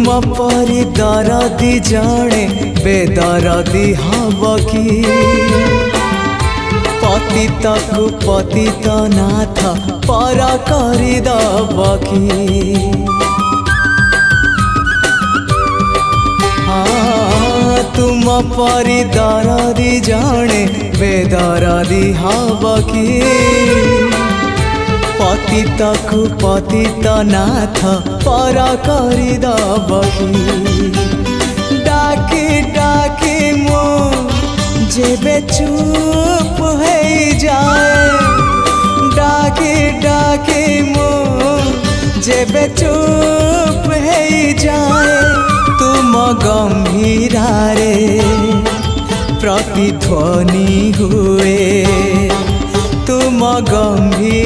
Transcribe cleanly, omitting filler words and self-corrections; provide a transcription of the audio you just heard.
परी दरदी जणे बेदरदी हब कि पतित को पतित नाथ पर करदब कि तुम परी दरदी जणे बेदरदी हब कि पतित को पतित नाथ पर करदब कि डाकी डाकी मो जेबे चुप हो जाए डाकी डाकी मो जेबे चुप हो जाए तुम गंभीरारे प्रतिध्वनि हुए तुम गंभीर